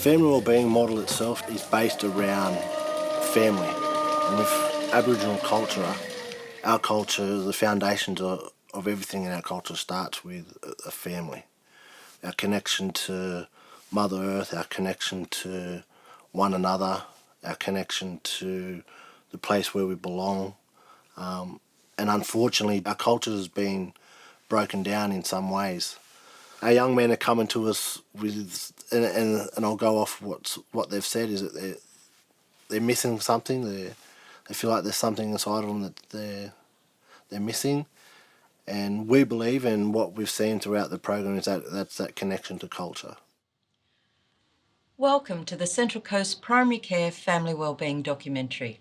family wellbeing model itself is based around family. And with Aboriginal culture, our culture, the foundations of everything in our culture starts with a family. Our connection to Mother Earth, our connection to one another, our connection to the place where we belong. And unfortunately, our culture has been broken down in some ways. Our young men are coming to us with, and I'll go off what they've said, is that they're missing something. They feel like there's something inside of them that they're missing. And we believe, and what we've seen throughout the program, is that's that connection to culture. Welcome to the Central Coast Primary Care Family Wellbeing documentary.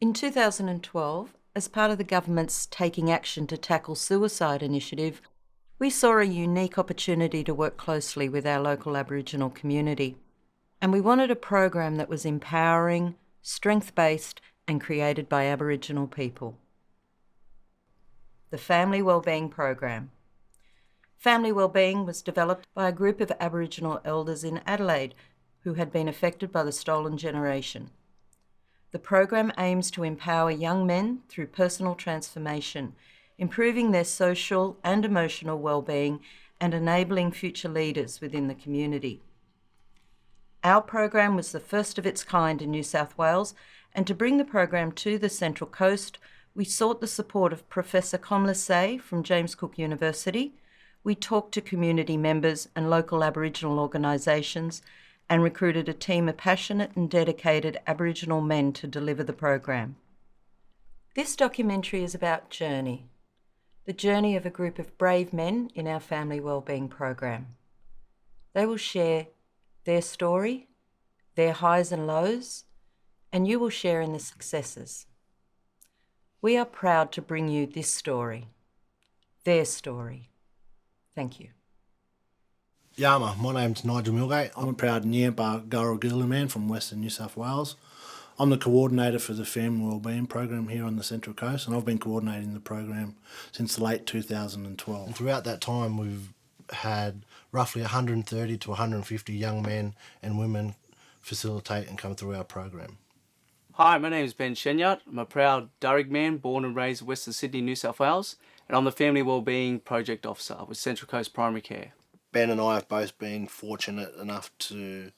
In 2012, as part of the government's Taking Action to Tackle Suicide initiative, we saw a unique opportunity to work closely with our local Aboriginal community. And we wanted a program that was empowering, strength-based and created by Aboriginal people. The Family Wellbeing Program. Family Wellbeing was developed by a group of Aboriginal elders in Adelaide who had been affected by the stolen generation. The program aims to empower young men through personal transformation, improving their social and emotional well-being and enabling future leaders within the community. Our program was the first of its kind in New South Wales, and to bring the program to the Central Coast, we sought the support of Professor Comlesay from James Cook University. We talked to community members and local Aboriginal organisations and recruited a team of passionate and dedicated Aboriginal men to deliver the program. This documentary is about journey, the journey of a group of brave men in our Family Wellbeing program. They will share their story, their highs and lows, and you will share in the successes. We are proud to bring you this story, their story. Thank you. Yama, my name's Nigel Milgate. I'm a proud Nyampa Gurrugulu man from Western New South Wales. I'm the coordinator for the Family Wellbeing program here on the Central Coast, and I've been coordinating the program since late 2012. And throughout that time, we've had roughly 130 to 150 young men and women facilitate and come through our program. Hi, my name is Ben Shenyard. I'm a proud Darug man born and raised in Western Sydney, New South Wales, and I'm the Family Wellbeing Project Officer with Central Coast Primary Care. Ben and I have both been fortunate enough to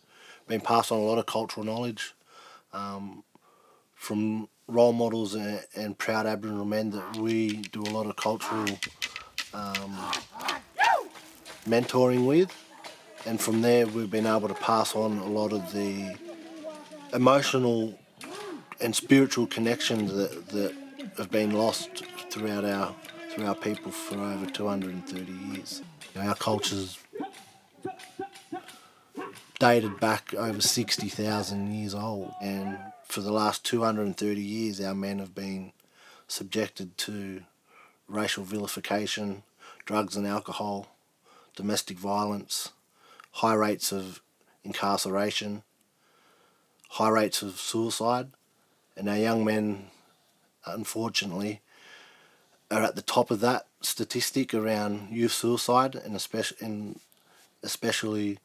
been passed on a lot of cultural knowledge from role models and proud Aboriginal men that we do a lot of cultural mentoring with, and from there we've been able to pass on a lot of the emotional and spiritual connections that have been lost through our people for over 230 years. Our culture's dated back over 60,000 years old, and for the last 230 years our men have been subjected to racial vilification, drugs and alcohol, domestic violence, high rates of incarceration, high rates of suicide, and our young men, unfortunately, are at the top of that statistic around youth suicide, and especially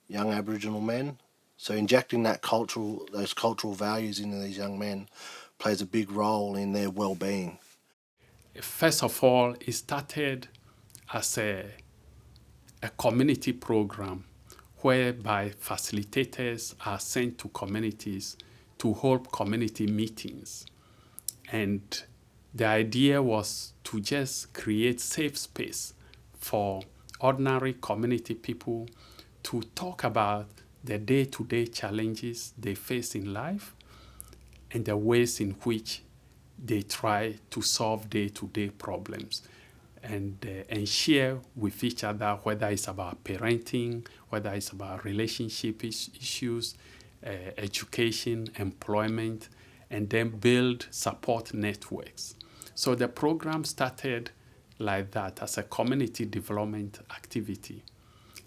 young Aboriginal men. So injecting those cultural values into these young men plays a big role in their well-being. First of all, it started as a community program whereby facilitators are sent to communities to hold community meetings. And the idea was to just create safe space for ordinary community people to talk about the day-to-day challenges they face in life and the ways in which they try to solve day-to-day problems, and share with each other, whether it's about parenting, whether it's about relationship issues, education, employment, and then build support networks. So the program started like that as a community development activity.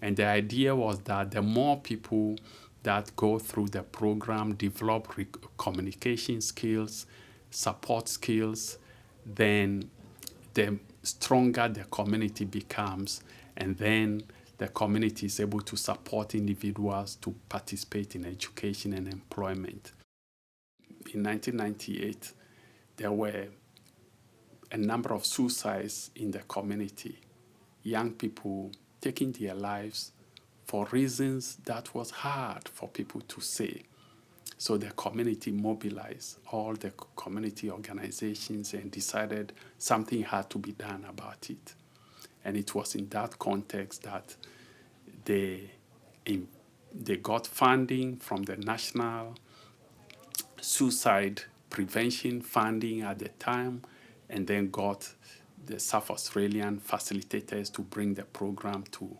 And the idea was that the more people that go through the program develop communication skills, support skills, then the stronger the community becomes, and then the community is able to support individuals to participate in education and employment. In 1998, there were a number of suicides in the community, young people taking their lives for reasons that was hard for people to say. So the community mobilized all the community organizations and decided something had to be done about it. And it was in that context that they got funding from the National Suicide Prevention Funding at the time, and then got the South Australian facilitators to bring the program to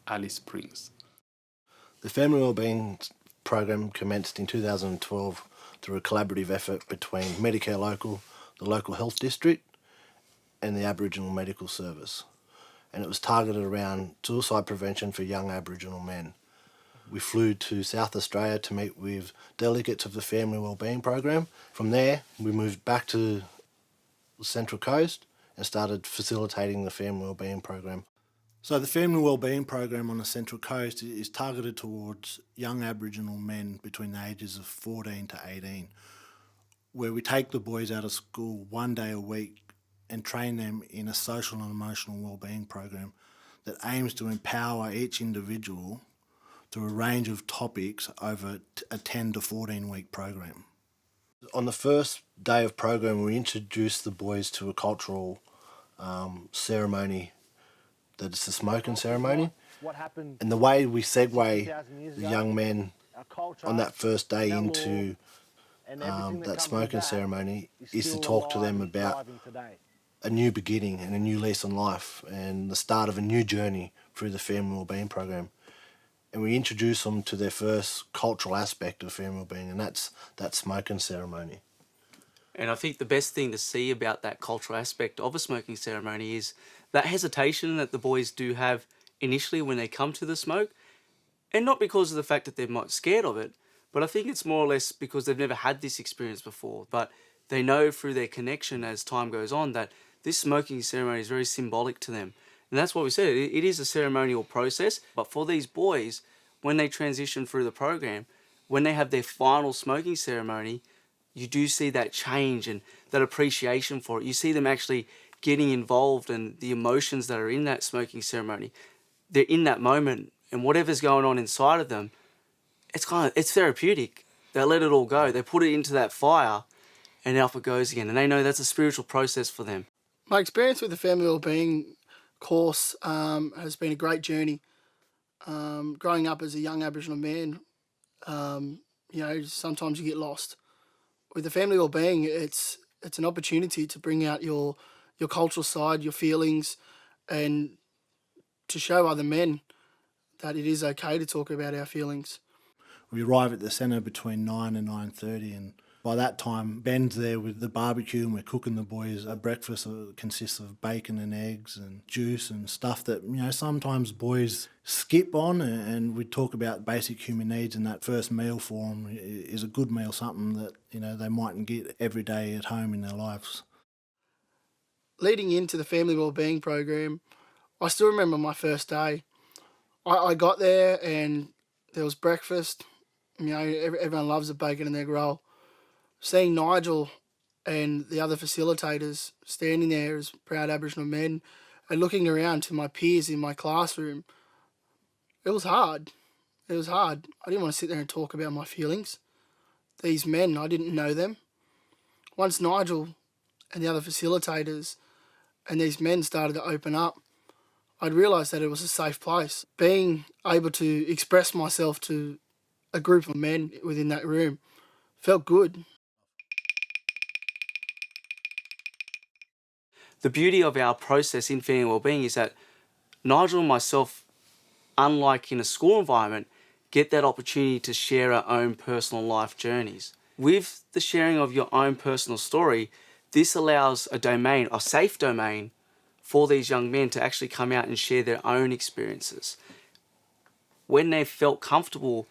Alice Springs. The Family Wellbeing program commenced in 2012 through a collaborative effort between Medicare Local, the local health district, and the Aboriginal Medical Service. And it was targeted around suicide prevention for young Aboriginal men. We flew to South Australia to meet with delegates of the Family Wellbeing program. From there, we moved back to the Central Coast and started facilitating the Family Wellbeing program. So the Family Wellbeing program on the Central Coast is targeted towards young Aboriginal men between the ages of 14 to 18, where we take the boys out of school 1 day a week and train them in a social and emotional wellbeing program that aims to empower each individual through a range of topics over a 10 to 14 week program. On the first day of program, we introduced the boys to a cultural ceremony that is the smoking ceremony. And the way we segue the young men on that first day into that smoking ceremony is to talk to them about a new beginning and a new lease on life and the start of a new journey through the Family Wellbeing program. And we introduce them to their first cultural aspect of family wellbeing, and that's that smoking ceremony. And I think the best thing to see about that cultural aspect of a smoking ceremony is that hesitation that the boys do have initially when they come to the smoke. And not because of the fact that they're scared of it, but I think it's more or less because they've never had this experience before. But they know through their connection as time goes on that this smoking ceremony is very symbolic to them. And that's what we said. It is a ceremonial process. But for these boys, when they transition through the program, when they have their final smoking ceremony, you do see that change and that appreciation for it. You see them actually getting involved and the emotions that are in that smoking ceremony. They're in that moment, and whatever's going on inside of them, it's therapeutic. They let it all go. They put it into that fire, and off it goes again. And they know that's a spiritual process for them. My experience with the Family Wellbeing course has been a great journey. Growing up as a young Aboriginal man, sometimes you get lost. With the Family Wellbeing, it's an opportunity to bring out your cultural side, your feelings, and to show other men that it is okay to talk about our feelings. We arrive at the centre between 9 and 9:30, and by that time Ben's there with the barbecue and we're cooking the boys a breakfast that consists of bacon and eggs and juice and stuff that sometimes boys skip on, and we talk about basic human needs, and that first meal for them is a good meal, something that they mightn't get every day at home in their lives. Leading into the Family Wellbeing program, I still remember my first day. I got there and there was breakfast. Everyone loves a bacon and egg roll. Seeing Nigel and the other facilitators standing there as proud Aboriginal men and looking around to my peers in my classroom, it was hard. It was hard. I didn't want to sit there and talk about my feelings. These men, I didn't know them. Once Nigel and the other facilitators and these men started to open up, I'd realised that it was a safe place. Being able to express myself to a group of men within that room felt good. The beauty of our process in Family Wellbeing is that Nigel and myself, unlike in a school environment, get that opportunity to share our own personal life journeys. With the sharing of your own personal story, this allows a safe domain for these young men to actually come out and share their own experiences. When they felt comfortable,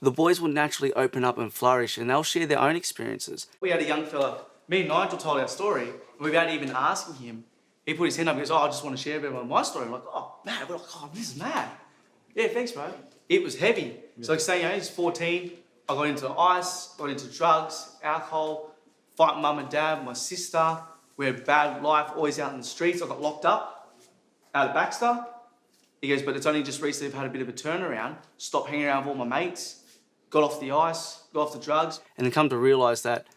the boys will naturally open up and flourish, and they'll share their own experiences. We had a young fella, me and Nigel told our story, without even asking him. He put his hand up and goes, I just want to share a bit of my story. I'm like, oh, man, we're like, oh, this is mad. Yeah, thanks, bro. It was heavy. So like saying, I was 14, I got into ice, got into drugs, alcohol, fighting mum and dad, my sister. We had a bad life, always out in the streets. I got locked up out of Baxter. He goes, but it's only just recently I've had a bit of a turnaround, stopped hanging around with all my mates, got off the ice, got off the drugs, and then come to realise that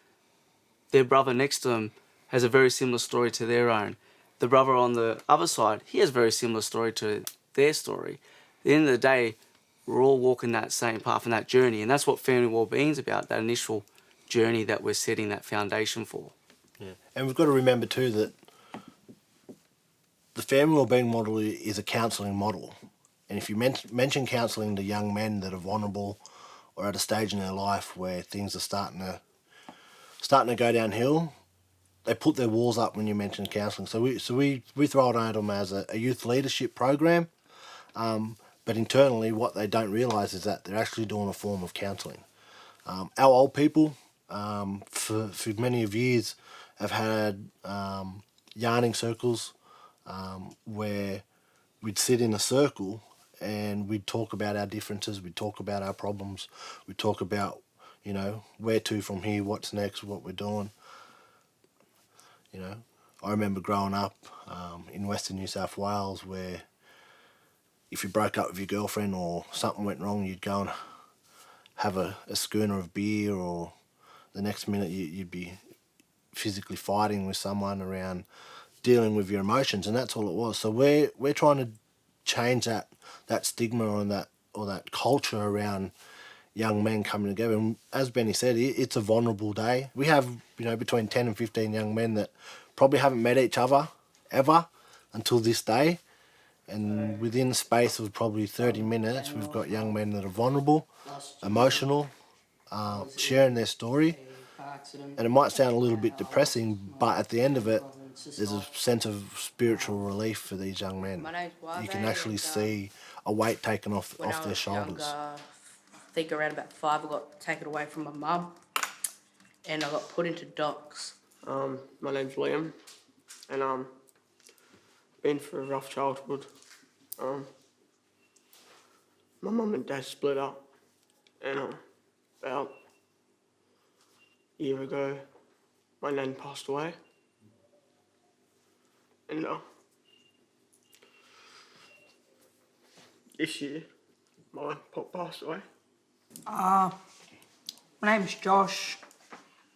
their brother next to them has a very similar story to their own. The brother on the other side, he has a very similar story to their story. At the end of the day, we're all walking that same path and that journey, and that's what family wellbeing is about, that initial journey that we're setting that foundation for. Yeah. And we've got to remember too that the family wellbeing model is a counselling model. And if you mention counselling to young men that are vulnerable or at a stage in their life where things are starting to go downhill, they put their walls up when you mention counselling. So we throw it at them as a youth leadership program, but internally what they don't realise is that they're actually doing a form of counselling. Our old people, for many of years, have had yarning circles where we'd sit in a circle and we'd talk about our differences, we'd talk about our problems, we'd talk about, where to from here, what's next, what we're doing. I remember growing up in Western New South Wales where if you broke up with your girlfriend or something went wrong, you'd go and have a schooner of beer, or the next minute you'd be physically fighting with someone around dealing with your emotions, and that's all it was. So we're trying to change that stigma or that culture around young men coming together. And as Benny said, it's a vulnerable day. We have between 10 and 15 young men that probably haven't met each other ever until this day, and within the space of probably 30 minutes we've got young men that are vulnerable, emotional, sharing their story. And it might sound a little bit depressing, but at the end of it, there's a sense of spiritual relief for these young men. You can actually see a weight taken off their shoulders. I think around about 5, I got taken away from my mum, and I got put into docks. My name's Liam, and been through a rough childhood. My mum and dad split up, and about a year ago, my nan passed away, and this year, my pop passed away. My name's Josh.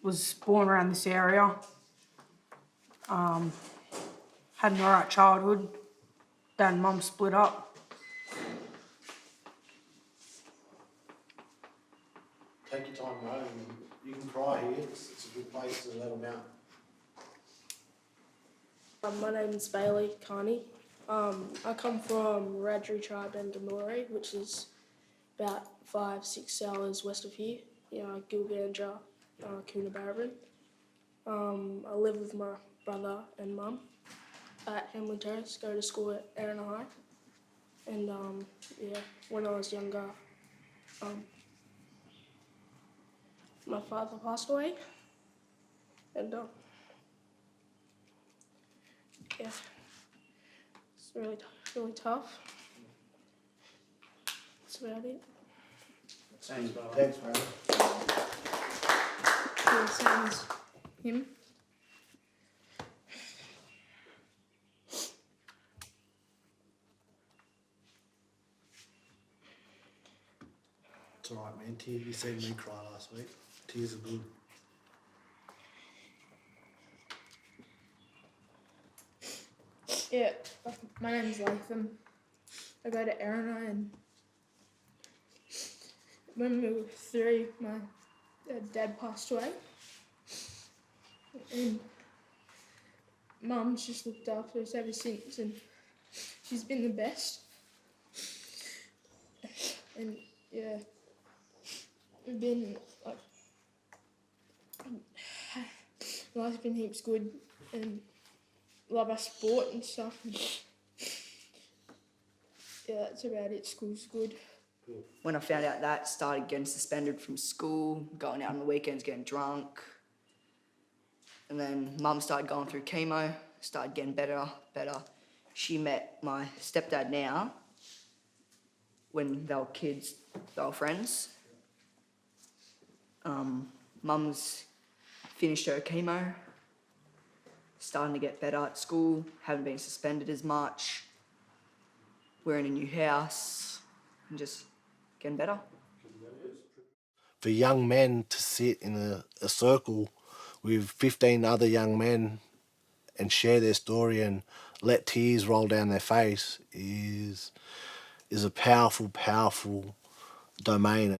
Was born around this area. Had an alright childhood. Dad and mum split up. Take your time, bro. You can cry here. It's a good place to let them out. My name's Bailey Carney. I come from Wiradjuri tribe and Gamilari, which is about 5-6 hours west of here. Gilgandra, Coonabarabran. I live with my brother and mum at Hamlin Terrace, go to school at Erin High. And when I was younger, my father passed away. And it's really tough. That's about it. Thanks, bro. Thanks, bro. Yeah, same as him. It's alright, man. You seen me cry last week. Tears are good. Yeah, my name's Latham. I go to Erina, and when we were 3, my dad passed away. And Mum's just looked after us ever since, and she's been the best. And yeah, we've been life's been heaps good, and love our sport and stuff. And yeah, that's about it. School's good. When I found out that, started getting suspended from school, going out on the weekends, getting drunk. And then Mum started going through chemo, started getting better. She met my stepdad now when they were kids, they were friends. Mum's finished her chemo, starting to get better at school, haven't been suspended as much. We're in a new house and just getting better. For young men to sit in a circle with 15 other young men and share their story and let tears roll down their face is a powerful, powerful domain.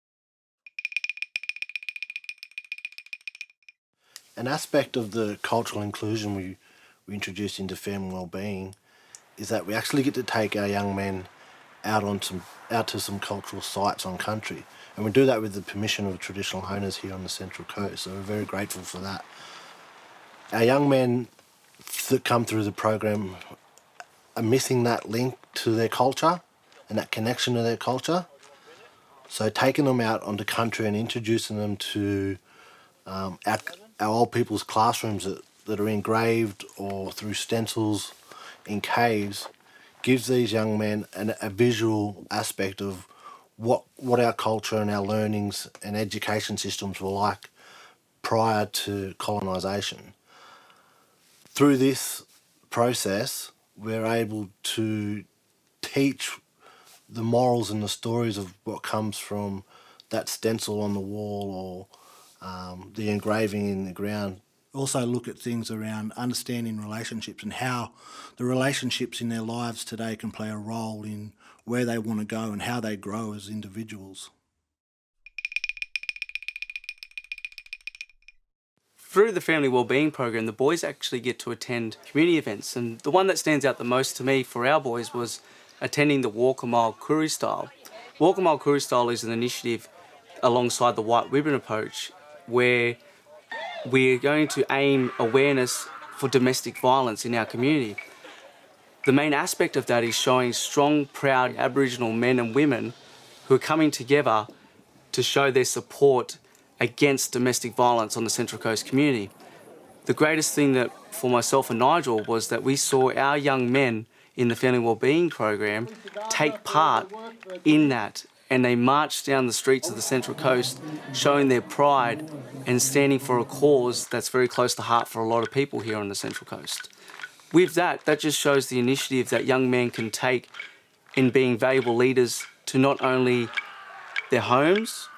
An aspect of the cultural inclusion we introduced into family wellbeing is that we actually get to take our young men out to some cultural sites on country, and we do that with the permission of traditional owners here on the Central Coast. So we're very grateful for that. Our young men that come through the program are missing that link to their culture and that connection to their culture. So taking them out onto country and introducing them to our old people's classrooms that are engraved or through stencils in caves gives these young men a visual aspect of what our culture and our learnings and education systems were like prior to colonisation. Through this process, we're able to teach the morals and the stories of what comes from that stencil on the wall or the engraving in the ground. Also look at things around understanding relationships and how the relationships in their lives today can play a role in where they want to go and how they grow as individuals. Through the Family Wellbeing program, the boys actually get to attend community events, and the one that stands out the most to me for our boys was attending the Walk a Mile Koori Style. Walk a Mile Koori Style is an initiative alongside the White Ribbon Approach where we're going to aim awareness for domestic violence in our community. The main aspect of that is showing strong, proud Aboriginal men and women who are coming together to show their support against domestic violence on the Central Coast community. The greatest thing that for myself and Nigel was that we saw our young men in the Family Wellbeing program take part in that, and they marched down the streets of the Central Coast showing their pride and standing for a cause that's very close to heart for a lot of people here on the Central Coast. With that just shows the initiative that young men can take in being valuable leaders to not only their homes,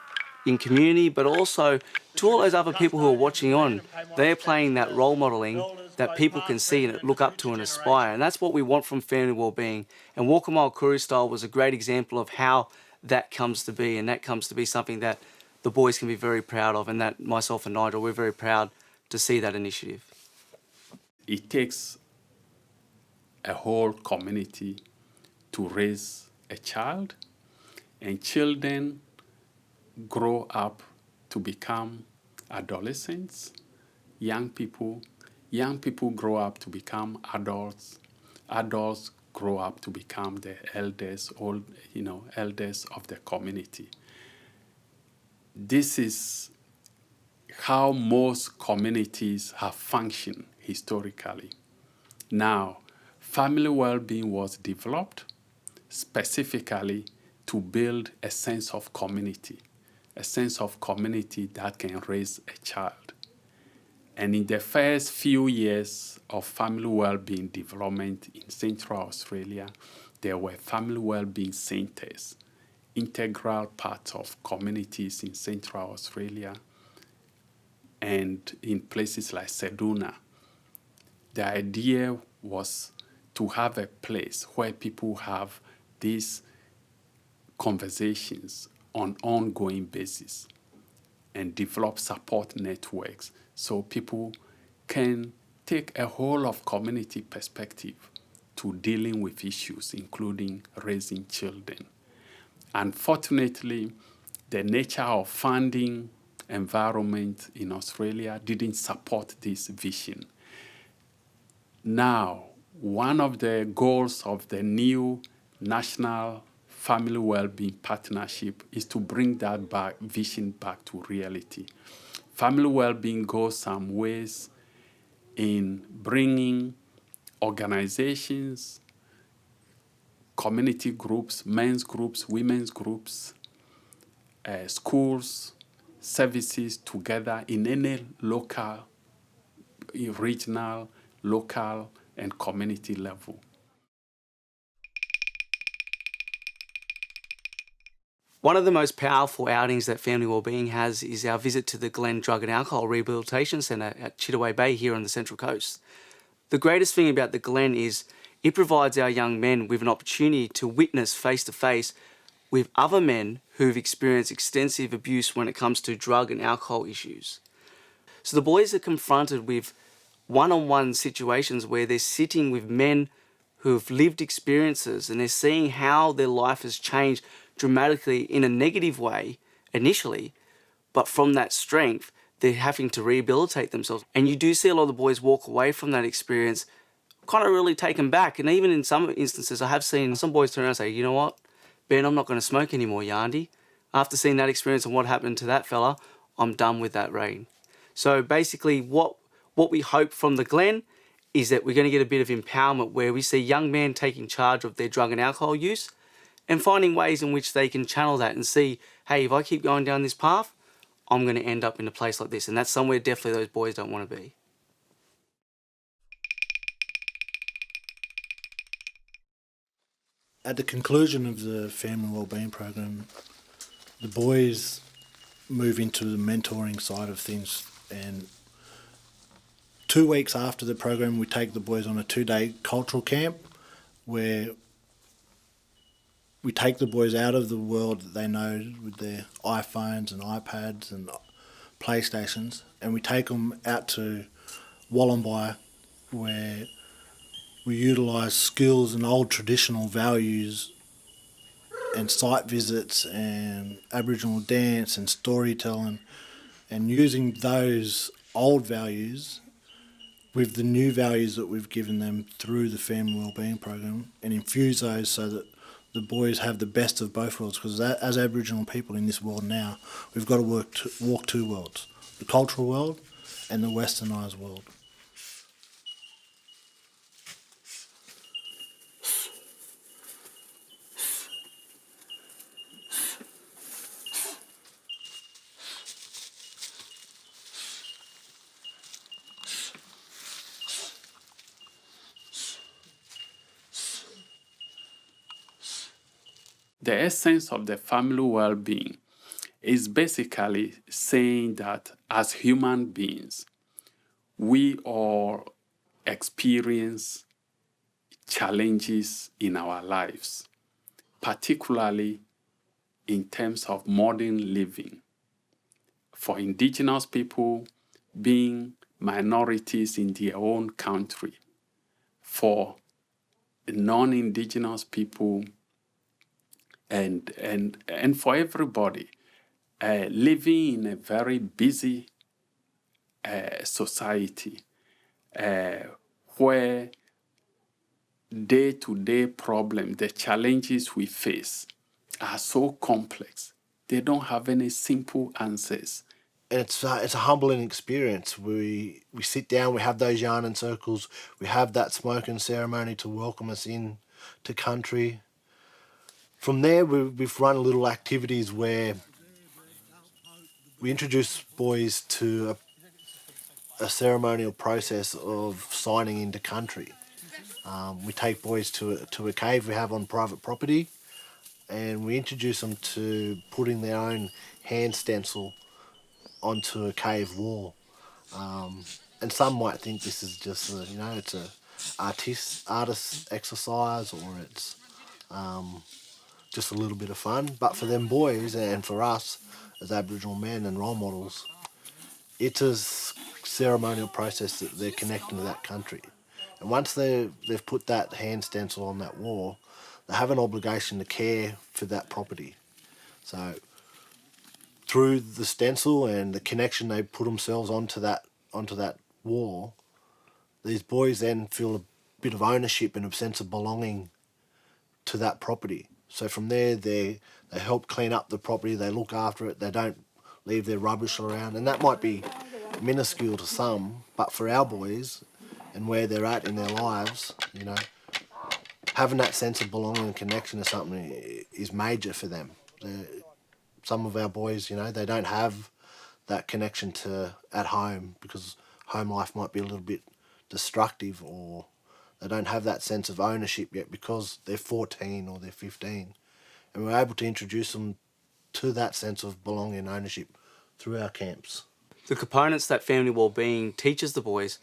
in community, but also to all those other people who are watching on. They're playing that role modelling that people can see and look up to and aspire. And that's what we want from family wellbeing. And Walk a Mile Koori Style was a great example of how that comes to be. And that comes to be something that the boys can be very proud of, and that myself and Nigel, we're very proud to see that initiative. It takes a whole community to raise a child, and children grow up to become adolescents, young people grow up to become adults grow up to become the elders of the community. This is how most communities have functioned historically. Now, family well-being was developed specifically to build a sense of community that can raise a child. And in the first few years of family well-being development in Central Australia, there were family well-being centers, integral parts of communities in Central Australia and in places like Seduna. The idea was to have a place where people have these conversations on ongoing basis and develop support networks so people can take a whole of community perspective to dealing with issues, including raising children. Unfortunately, the nature of funding environment in Australia didn't support this vision. Now, one of the goals of the new National Family Wellbeing Partnership is to bring that vision back to reality. Family well-being goes some ways in bringing organizations, community groups, men's groups, women's groups, schools, services together in any local, regional, local, and community level. One of the most powerful outings that Family Wellbeing has is our visit to the Glen Drug and Alcohol Rehabilitation Centre at Chittaway Bay here on the Central Coast. The greatest thing about the Glen is it provides our young men with an opportunity to witness face-to-face with other men who've experienced extensive abuse when it comes to drug and alcohol issues. So the boys are confronted with one-on-one situations where they're sitting with men who've lived experiences and they're seeing how their life has changed dramatically in a negative way initially, but from that strength, they're having to rehabilitate themselves. And you do see a lot of the boys walk away from that experience kind of really taken back. And even in some instances, I have seen some boys turn around and say, you know what, Ben, I'm not going to smoke anymore, Yandy. After seeing that experience and what happened to that fella, I'm done with that rain. So basically what we hope from the Glen is that we're going to get a bit of empowerment where we see young men taking charge of their drug and alcohol use and finding ways in which they can channel that and see, hey, if I keep going down this path, I'm going to end up in a place like this. And that's somewhere definitely those boys don't want to be. At the conclusion of the Family Wellbeing Program, the boys move into the mentoring side of things, and 2 weeks after the program we take the boys on a 2-day cultural camp where we take the boys out of the world that they know with their iPhones and iPads and PlayStations, and we take them out to Wollombi where we utilise skills and old traditional values and site visits and Aboriginal dance and storytelling, and using those old values with the new values that we've given them through the Family Wellbeing Program and infuse those so that the boys have the best of both worlds, because as Aboriginal people in this world now, we've got to walk two worlds, the cultural world and the westernised world. The essence of the family well-being is basically saying that as human beings, we all experience challenges in our lives, particularly in terms of modern living. For Indigenous people, being minorities in their own country, for non-Indigenous people, and for everybody, living in a very busy society where day-to-day problems, the challenges we face are so complex. They don't have any simple answers. And it's a humbling experience. We sit down, we have those yarn and circles, we have that smoking ceremony to welcome us in to country. From there, we've run little activities where we introduce boys to a ceremonial process of signing into country. We take boys to a cave we have on private property, and we introduce them to putting their own hand stencil onto a cave wall. And some might think this is just it's a artist exercise, or it's just a little bit of fun. But for them boys and for us as Aboriginal men and role models, it's a ceremonial process that they're connecting to that country. And once they've put that hand stencil on that wall, they have an obligation to care for that property. So through the stencil and the connection they put themselves onto that wall, these boys then feel a bit of ownership and a sense of belonging to that property. So from there, they help clean up the property, they look after it, they don't leave their rubbish around. And that might be minuscule to some, but for our boys and where they're at in their lives, having that sense of belonging and connection to something is major for them. Some of our boys, you know, they don't have that connection to at home because home life might be a little bit destructive, or they don't have that sense of ownership yet because they're 14 or they're 15. And we're able to introduce them to that sense of belonging and ownership through our camps. The components that family wellbeing teaches the boys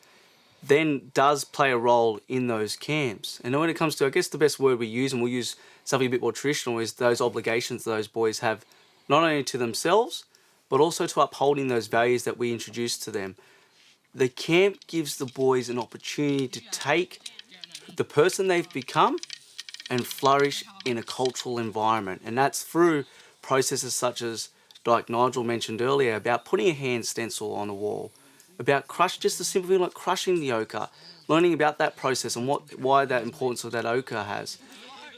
then does play a role in those camps. And when it comes to, I guess the best word we use, and we'll use something a bit more traditional, is those obligations those boys have, not only to themselves, but also to upholding those values that we introduce to them. The camp gives the boys an opportunity to take the person they've become and flourish in a cultural environment. And that's through processes such as, like Nigel mentioned earlier, about putting a hand stencil on a wall, about just a simple thing like crushing the ochre, learning about that process and why that importance of that ochre has.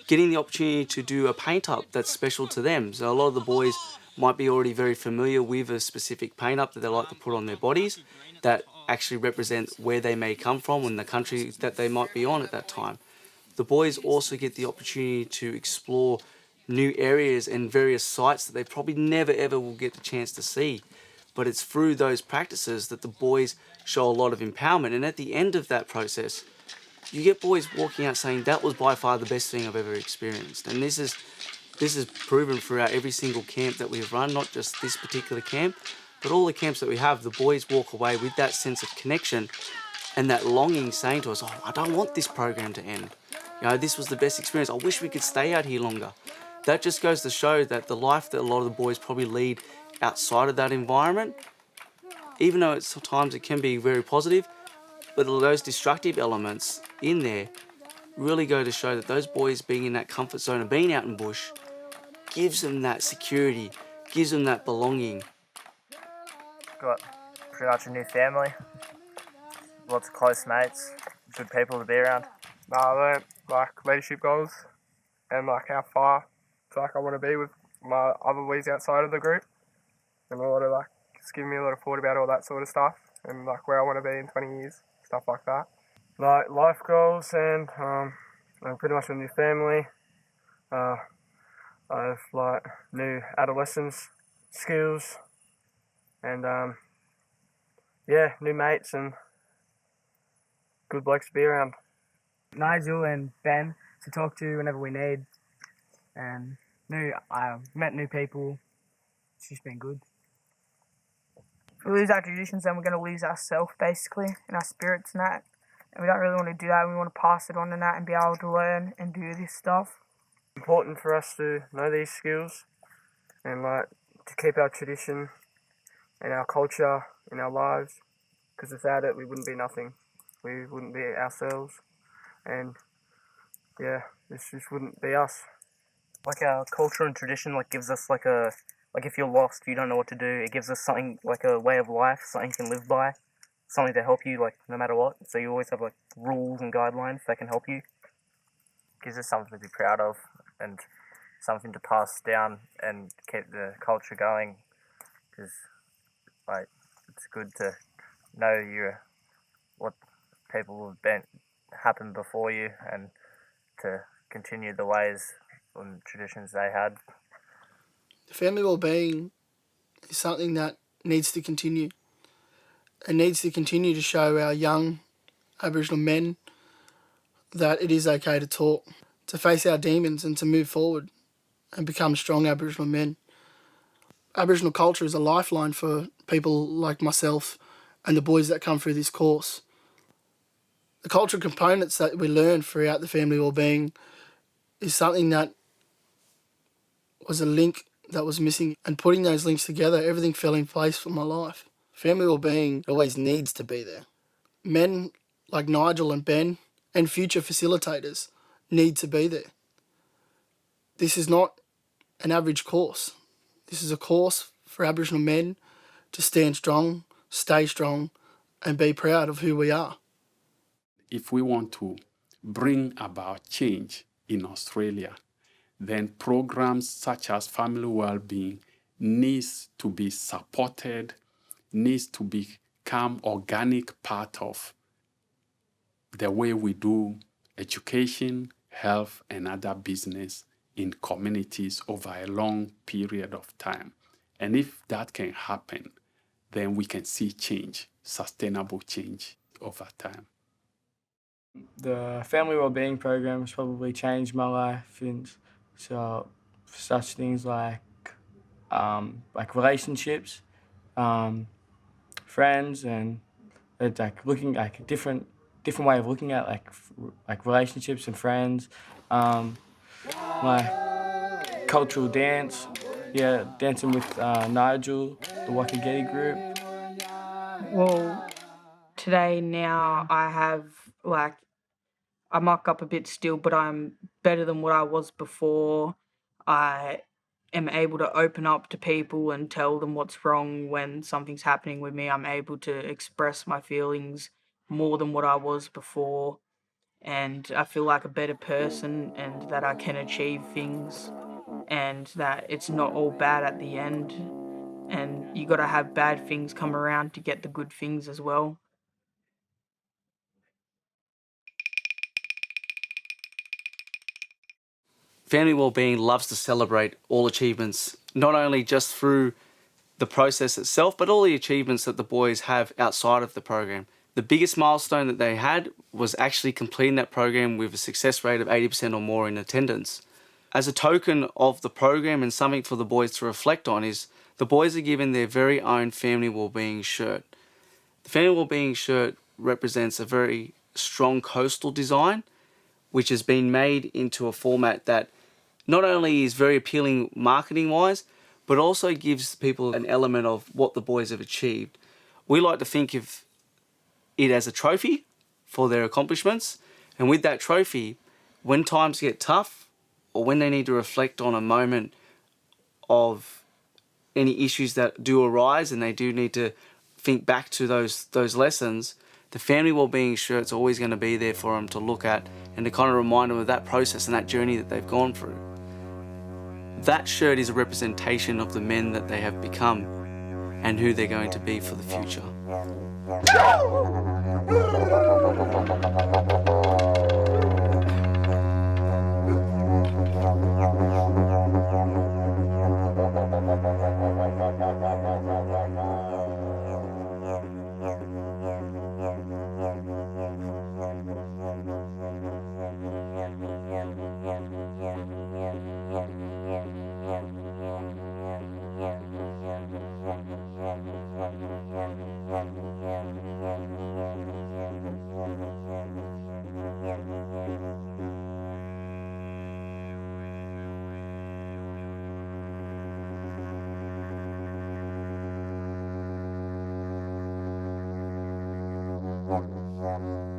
Getting the opportunity to do a paint up that's special to them. So a lot of the boys might be already very familiar with a specific paint up that they like to put on their bodies that actually represent where they may come from and the country that they might be on at that time. The boys also get the opportunity to explore new areas and various sites that they probably never ever will get the chance to see. But it's through those practices that the boys show a lot of empowerment. And at the end of that process, you get boys walking out saying, that was by far the best thing I've ever experienced. And this is proven throughout every single camp that we've run, not just this particular camp, but all the camps that we have. The boys walk away with that sense of connection and that longing, saying to us, oh, I don't want this program to end. You know, this was the best experience. I wish we could stay out here longer. That just goes to show that the life that a lot of the boys probably lead outside of that environment, even though sometimes it can be very positive, but those destructive elements in there really go to show that those boys being in that comfort zone of being out in bush gives them that security, gives them that belonging. Got pretty much a new family, lots of close mates, good people to be around. I learnt like leadership goals and like how far I want to be with my other boys outside of the group, and a lot of it's giving me a lot of thought about all that sort of stuff and like where I want to be in 20 years, stuff like that. Like life goals and pretty much a new family. I have like new adolescence skills and new mates and good blokes to be around. Nigel and Ben to talk to whenever we need, and I met new people. It's just been good. If we lose our traditions, then we're going to lose ourselves, basically, and our spirits and that. And we don't really want to do that. We want to pass it on and that and be able to learn and do this stuff. It's important for us to know these skills and to keep our tradition and our culture in our lives, because without it we wouldn't be nothing. We wouldn't be ourselves, and this just wouldn't be us. Like our culture and tradition gives us if you're lost, you don't know what to do, it gives us something like a way of life, something you can live by, something to help you no matter what. So you always have rules and guidelines that can help you. Gives us something to be proud of and something to pass down and keep the culture going, because it's good to know what people have happened before you and to continue the ways and traditions they had. Family wellbeing is something that needs to continue. It needs to continue to show our young Aboriginal men that it is okay to talk, to face our demons and to move forward and become strong Aboriginal men. Aboriginal culture is a lifeline for people like myself and the boys that come through this course. The cultural components that we learn throughout the family wellbeing is something that was a link that was missing, and putting those links together, everything fell in place for my life. Family wellbeing always needs to be there. Men like Nigel and Ben and future facilitators need to be there. This is not an average course. This is a course for Aboriginal men to stand strong, stay strong, and be proud of who we are. If we want to bring about change in Australia, then programs such as family well-being needs to be supported, needs to become organic part of the way we do education, health, and other business in communities over a long period of time. And if that can happen, then we can see change, sustainable change over time. The family wellbeing program has probably changed my life in such things like relationships, friends, and like looking like a different way of looking at like relationships and friends, like cultural dance, dancing with Nigel, the Wakageti group. Well, today now I have I muck up a bit still, but I'm better than what I was before. I am able to open up to people and tell them what's wrong when something's happening with me. I'm able to express my feelings more than what I was before. And I feel like a better person and that I can achieve things and that it's not all bad at the end. And you got to have bad things come around to get the good things as well. Family Wellbeing loves to celebrate all achievements, not only just through the process itself, but all the achievements that the boys have outside of the program. The biggest milestone that they had was actually completing that program with a success rate of 80% or more in attendance. As a token of the program and something for the boys to reflect on is the boys are given their very own Family Wellbeing shirt. The Family Wellbeing shirt represents a very strong coastal design, which has been made into a format that not only is very appealing marketing-wise, but also gives people an element of what the boys have achieved. We like to think of it as a trophy for their accomplishments, and with that trophy, when times get tough or when they need to reflect on a moment of any issues that do arise and they do need to think back to those lessons, the Family Wellbeing shirt's always going to be there for them to look at and to kind of remind them of that process and that journey that they've gone through. That shirt is a representation of the men that they have become and who they're going to be for the future. Yeah.